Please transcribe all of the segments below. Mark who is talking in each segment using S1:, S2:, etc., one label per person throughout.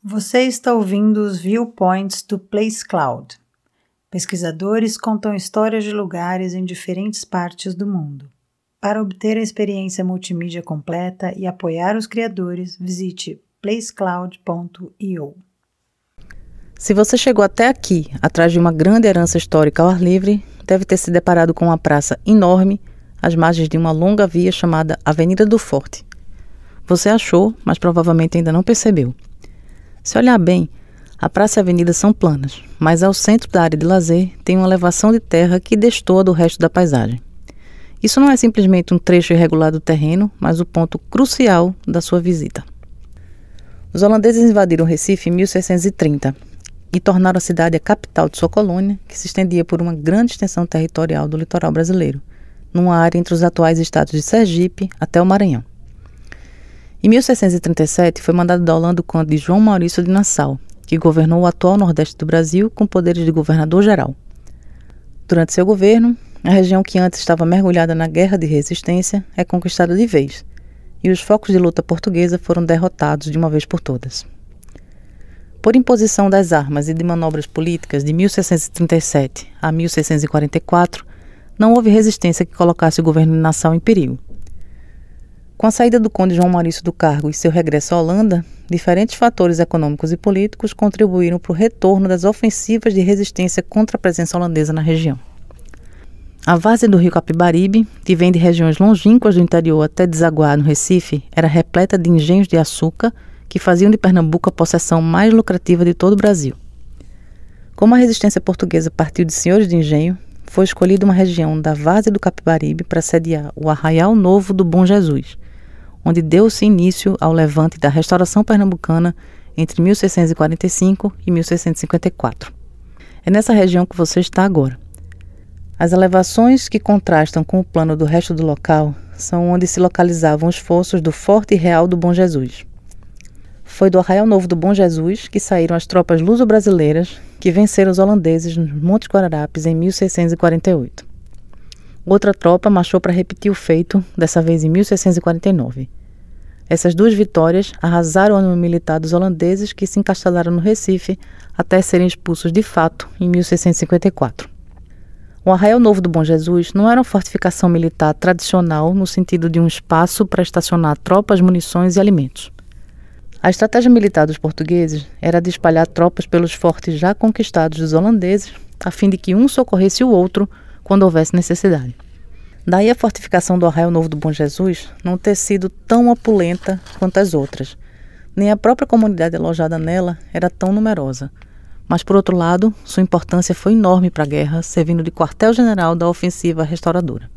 S1: Você está ouvindo os Viewpoints do Place Cloud. Pesquisadores contam histórias de lugares em diferentes partes do mundo. Para obter a experiência multimídia completa e apoiar os criadores, visite placecloud.io.
S2: Se você chegou até aqui, atrás de uma grande herança histórica ao ar livre, deve ter se deparado com uma praça enorme às margens de uma longa via chamada Avenida do Forte. Você achou, mas provavelmente ainda não percebeu. Se olhar bem, a praça e a avenida são planas, mas ao centro da área de lazer tem uma elevação de terra que destoa do resto da paisagem. Isso não é simplesmente um trecho irregular do terreno, mas o ponto crucial da sua visita. Os holandeses invadiram Recife em 1630 e tornaram a cidade a capital de sua colônia, que se estendia por uma grande extensão territorial do litoral brasileiro, numa área entre os atuais estados de Sergipe até o Maranhão. Em 1637, foi mandado da Holanda o conde João Maurício de Nassau, que governou o atual Nordeste do Brasil com poderes de governador-geral. Durante seu governo, a região que antes estava mergulhada na Guerra de Resistência é conquistada de vez, e os focos de luta portuguesa foram derrotados de uma vez por todas. Por imposição das armas e de manobras políticas de 1637 a 1644, não houve resistência que colocasse o governo de Nassau em perigo. Com a saída do conde João Maurício do cargo e seu regresso à Holanda, diferentes fatores econômicos e políticos contribuíram para o retorno das ofensivas de resistência contra a presença holandesa na região. A várzea do rio Capibaribe, que vem de regiões longínquas do interior até desaguar no Recife, era repleta de engenhos de açúcar que faziam de Pernambuco a possessão mais lucrativa de todo o Brasil. Como a resistência portuguesa partiu de senhores de engenho, foi escolhida uma região da várzea do Capibaribe para sediar o Arraial Novo do Bom Jesus, onde deu-se início ao levante da restauração pernambucana entre 1645 e 1654. É nessa região que você está agora. As elevações que contrastam com o plano do resto do local são onde se localizavam os fossos do Forte Real do Bom Jesus. Foi do Arraial Novo do Bom Jesus que saíram as tropas luso-brasileiras que venceram os holandeses nos Montes Guararapes em 1648. Outra tropa marchou para repetir o feito, dessa vez em 1649. Essas duas vitórias arrasaram o ânimo militar dos holandeses que se encastelaram no Recife até serem expulsos de fato em 1654. O Arraial Novo do Bom Jesus não era uma fortificação militar tradicional no sentido de um espaço para estacionar tropas, munições e alimentos. A estratégia militar dos portugueses era de espalhar tropas pelos fortes já conquistados dos holandeses, a fim de que um socorresse o outro quando houvesse necessidade. Daí a fortificação do Arraial Novo do Bom Jesus não ter sido tão opulenta quanto as outras. Nem a própria comunidade alojada nela era tão numerosa. Mas, por outro lado, sua importância foi enorme para a guerra, servindo de quartel-general da ofensiva restauradora.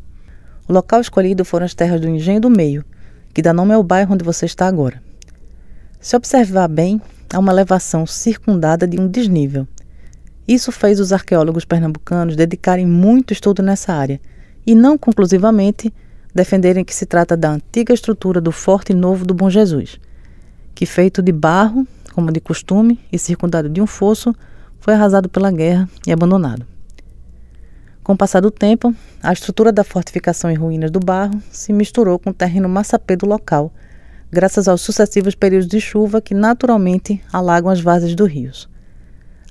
S2: O local escolhido foram as terras do Engenho do Meio, que dá nome ao bairro onde você está agora. Se observar bem, há uma elevação circundada de um desnível. Isso fez os arqueólogos pernambucanos dedicarem muito estudo nessa área e, não conclusivamente, defenderem que se trata da antiga estrutura do Forte Novo do Bom Jesus, que, feito de barro, como de costume, e circundado de um fosso, foi arrasado pela guerra e abandonado. Com o passar do tempo, a estrutura da fortificação em ruínas do barro se misturou com o terreno massapê do local, graças aos sucessivos períodos de chuva que naturalmente alagam as várzeas dos rios.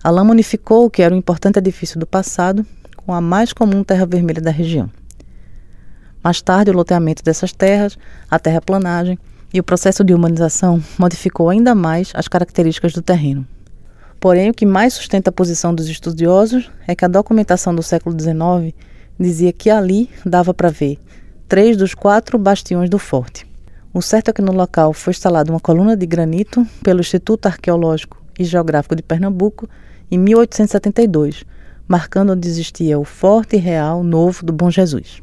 S2: A lama unificou o que era um importante edifício do passado com a mais comum terra vermelha da região. Mais tarde, o loteamento dessas terras, a terraplanagem e o processo de urbanização modificou ainda mais as características do terreno. Porém, o que mais sustenta a posição dos estudiosos é que a documentação do século XIX dizia que ali dava para ver 3 dos 4 bastiões do forte. O certo é que no local foi instalada uma coluna de granito pelo Instituto Arqueológico e Geográfico de Pernambuco em 1872, marcando onde existia o Forte Real Novo do Bom Jesus.